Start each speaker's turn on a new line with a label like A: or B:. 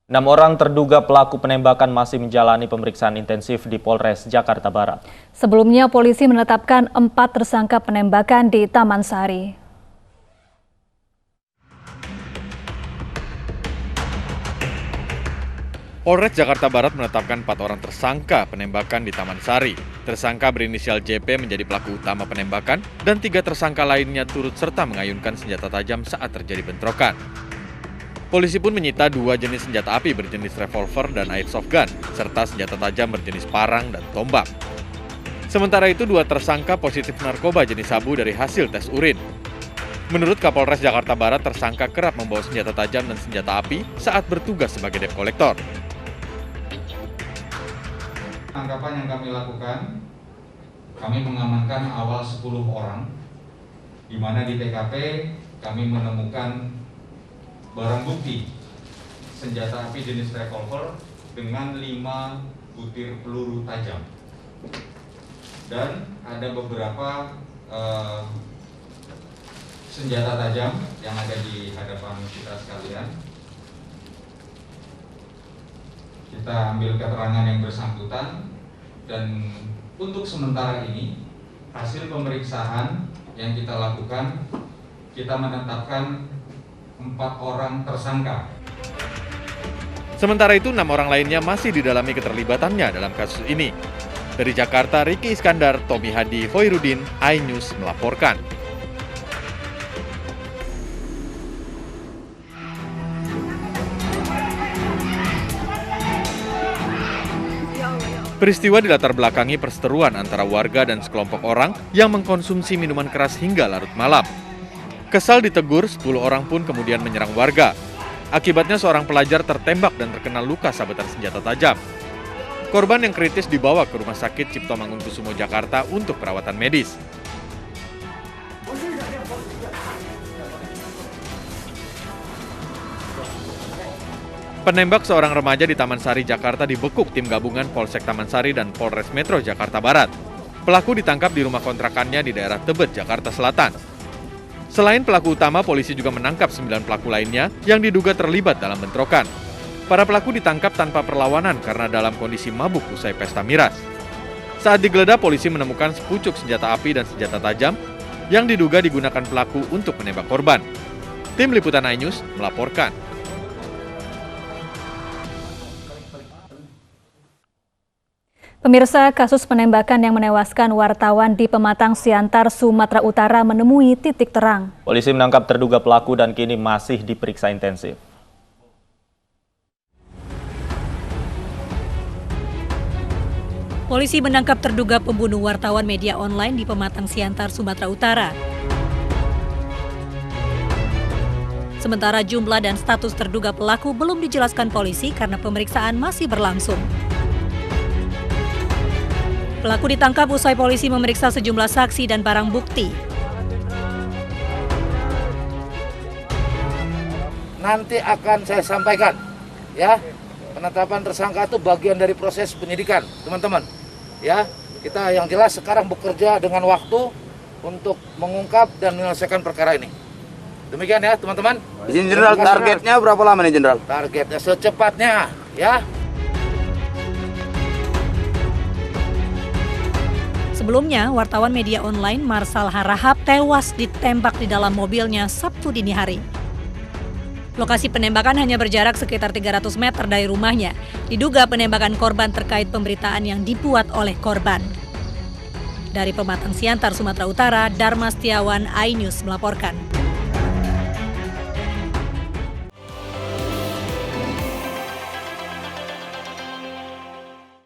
A: 6 orang terduga pelaku penembakan masih menjalani pemeriksaan intensif di Polres Jakarta Barat.
B: Sebelumnya, polisi menetapkan 4 tersangka penembakan di Taman Sari.
C: Polres Jakarta Barat menetapkan 4 orang tersangka penembakan di Taman Sari. Tersangka berinisial JP menjadi pelaku utama penembakan dan 3 tersangka lainnya turut serta mengayunkan senjata tajam saat terjadi bentrokan. Polisi pun menyita 2 jenis senjata api berjenis revolver dan airsoft gun, serta senjata tajam berjenis parang dan tombak. Sementara itu 2 tersangka positif narkoba jenis sabu dari hasil tes urin. Menurut Kapolres Jakarta Barat, tersangka kerap membawa senjata tajam dan senjata api saat bertugas sebagai debt collector.
D: Tangkapan yang kami lakukan, kami mengamankan awal 10 orang, di mana di TKP kami menemukan barang bukti senjata api jenis revolver dengan 5 butir peluru tajam, dan ada beberapa senjata tajam yang ada di hadapan kita sekalian. Kita ambil keterangan yang bersangkutan, dan untuk sementara ini hasil pemeriksaan yang kita lakukan, kita menetapkan 4 orang tersangka.
C: Sementara itu 6 orang lainnya masih didalami keterlibatannya dalam kasus ini. Dari Jakarta, Riki Iskandar, Tommy Hadi, Hoirudin, iNews melaporkan. Peristiwa dilatar belakangi perseteruan antara warga dan sekelompok orang yang mengkonsumsi minuman keras hingga larut malam. Kesal ditegur, 10 orang pun kemudian menyerang warga. Akibatnya seorang pelajar tertembak dan terkena luka sabetan senjata tajam. Korban yang kritis dibawa ke Rumah Sakit Cipto Mangunkusumo Jakarta untuk perawatan medis. Penembak seorang remaja di Taman Sari, Jakarta dibekuk tim gabungan Polsek Taman Sari dan Polres Metro Jakarta Barat. Pelaku ditangkap di rumah kontrakannya di daerah Tebet, Jakarta Selatan. Selain pelaku utama, polisi juga menangkap 9 pelaku lainnya yang diduga terlibat dalam bentrokan. Para pelaku ditangkap tanpa perlawanan karena dalam kondisi mabuk usai pesta miras. Saat digeledah, polisi menemukan sepucuk senjata api dan senjata tajam yang diduga digunakan pelaku untuk menembak korban. Tim Liputan iNews melaporkan.
B: Pemirsa, kasus penembakan yang menewaskan wartawan di Pematang Siantar, Sumatera Utara menemui titik terang.
A: Polisi menangkap terduga pelaku dan kini masih diperiksa intensif.
E: Polisi menangkap terduga pembunuh wartawan media online di Pematang Siantar, Sumatera Utara. Sementara jumlah dan status terduga pelaku belum dijelaskan polisi karena pemeriksaan masih berlangsung. Pelaku ditangkap usai polisi memeriksa sejumlah saksi dan barang bukti.
F: Nanti akan saya sampaikan, ya. Penetapan tersangka itu bagian dari proses penyidikan, teman-teman. Ya, kita yang jelas sekarang bekerja dengan waktu untuk mengungkap dan menyelesaikan perkara ini. Demikian ya, teman-teman.
G: Izin Jenderal, targetnya berapa lama nih, Jenderal?
F: Targetnya secepatnya, ya.
E: Sebelumnya, wartawan media online Marsal Harahap tewas ditembak di dalam mobilnya Sabtu dini hari. Lokasi penembakan hanya berjarak sekitar 300 meter dari rumahnya. Diduga penembakan korban terkait pemberitaan yang dibuat oleh korban. Dari Pematang Siantar, Sumatera Utara, Dharma Setiawan, iNews melaporkan.